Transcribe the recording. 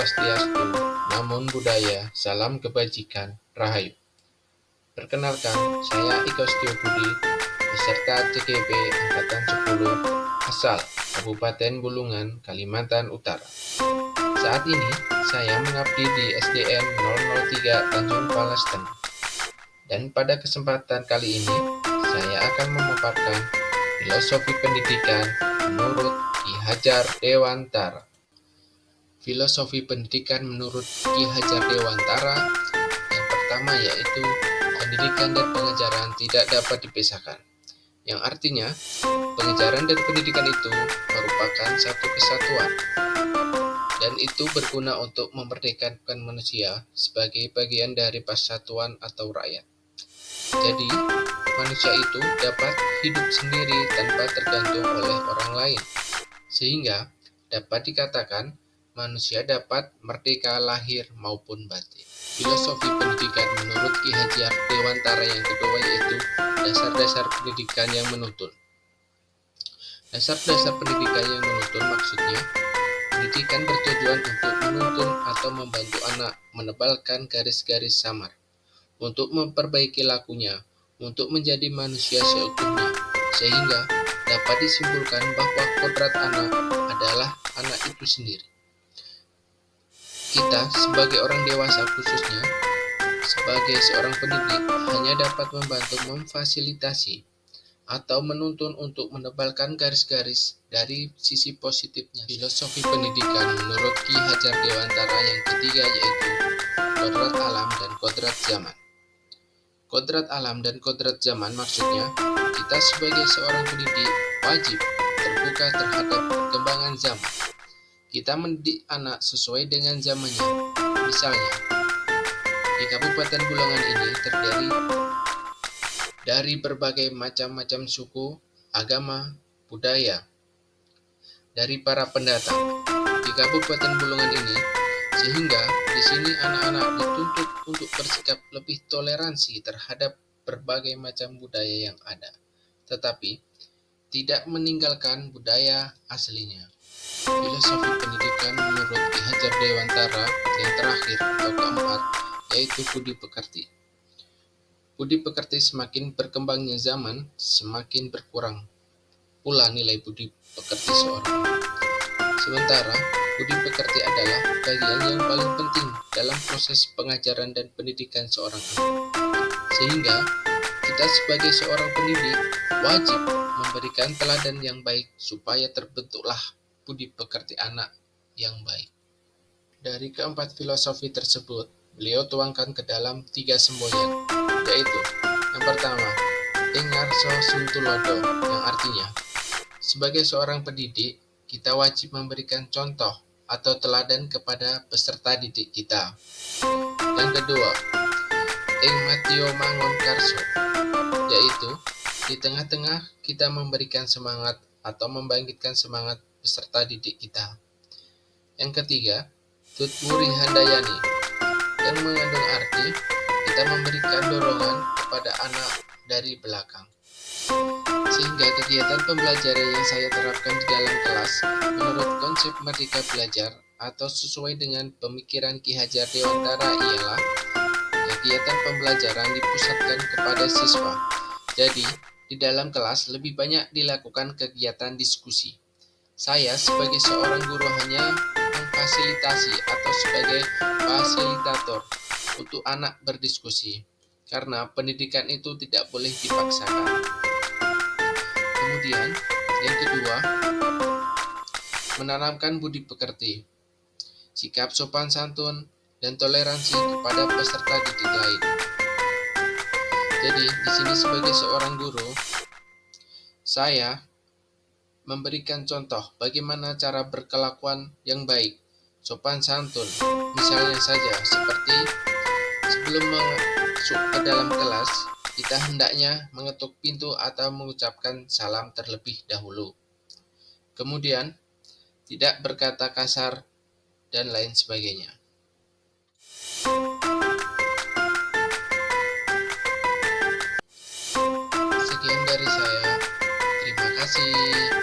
Swastiastu, Namo Buddhaya, Salam Kebajikan, Rahayu. Perkenalkan, saya Iko Setio Budi, peserta CGP Angkatan 10, asal Kabupaten Bulungan, Kalimantan Utara. Saat ini, saya mengabdi di SDN 003 Tanjung Palas Tengah. Dan pada kesempatan kali ini, saya akan memaparkan filosofi pendidikan menurut Ki Hajar Dewantara. Filosofi pendidikan menurut Ki Hajar Dewantara yang pertama yaitu pendidikan dan pengajaran tidak dapat dipisahkan. Yang artinya, pengajaran dan pendidikan itu merupakan satu kesatuan. Dan itu berguna untuk memerdekakan manusia sebagai bagian dari persatuan atau rakyat. Jadi, manusia itu dapat hidup sendiri tanpa tergantung oleh orang lain. Sehingga dapat dikatakan manusia dapat merdeka lahir maupun batin. Filosofi pendidikan menurut Ki Hajar Dewantara yang kedua yaitu dasar-dasar pendidikan yang menuntun. Dasar-dasar pendidikan yang menuntun maksudnya pendidikan bertujuan untuk menuntun atau membantu anak menebalkan garis-garis samar, untuk memperbaiki lakunya, untuk menjadi manusia seutuhnya, sehingga dapat disimpulkan bahwa kodrat anak adalah anak itu sendiri. Kita sebagai orang dewasa khususnya, sebagai seorang pendidik, hanya dapat membantu memfasilitasi atau menuntun untuk menebalkan garis-garis dari sisi positifnya. Filosofi pendidikan menurut Ki Hajar Dewantara yang ketiga yaitu kodrat alam dan kodrat zaman. Kodrat alam dan kodrat zaman maksudnya, kita sebagai seorang pendidik wajib terbuka terhadap perkembangan zaman. Kita mendidik anak sesuai dengan zamannya. Misalnya, di Kabupaten Bulungan ini terdiri dari berbagai macam-macam suku, agama, budaya, dari para pendatang di Kabupaten Bulungan ini, sehingga di sini anak-anak dituntut untuk bersikap lebih toleransi terhadap berbagai macam budaya yang ada, tetapi tidak meninggalkan budaya aslinya. Filosofi pendidikan menurut Ki Hajar Dewantara yang terakhir atau keempat yaitu budi pekerti. Budi pekerti semakin berkembangnya zaman, semakin berkurang pula nilai budi pekerti seorang. Sementara, budi pekerti adalah bagian yang paling penting dalam proses pengajaran dan pendidikan seorang anak. Sehingga, kita sebagai seorang pendidik wajib memberikan teladan yang baik supaya terbentuklah budi pekerti anak yang baik. Dari keempat filosofi tersebut, beliau tuangkan ke dalam 3 semboyan, yaitu yang pertama, Ing Ngarso Suntulodo, yang artinya, sebagai seorang pendidik, kita wajib memberikan contoh atau teladan kepada peserta didik kita. Yang kedua, Ing Matio Mangun Karso, yaitu di tengah-tengah kita memberikan semangat atau membangkitkan semangat peserta didik kita. Yang ketiga, Tut Muri Handayani, yang mengandung arti kita memberikan dorongan kepada anak dari belakang. Sehingga kegiatan pembelajaran yang saya terapkan di dalam kelas menurut konsep Merdeka Belajar atau sesuai dengan pemikiran Ki Hajar Dewantara ialah kegiatan pembelajaran dipusatkan kepada siswa. Jadi, di dalam kelas lebih banyak dilakukan kegiatan diskusi. Saya sebagai seorang guru hanya memfasilitasi atau sebagai fasilitator untuk anak berdiskusi, karena pendidikan itu tidak boleh dipaksakan. Kemudian, yang kedua, menanamkan budi pekerti, sikap sopan santun, dan toleransi kepada peserta didik lain. Jadi, di sini sebagai seorang guru, saya memberikan contoh bagaimana cara berkelakuan yang baik, sopan santun. Misalnya saja, seperti sebelum masuk ke dalam kelas, kita hendaknya mengetuk pintu atau mengucapkan salam terlebih dahulu. Kemudian, tidak berkata kasar, dan lain sebagainya. Sekian dari saya. Terima kasih.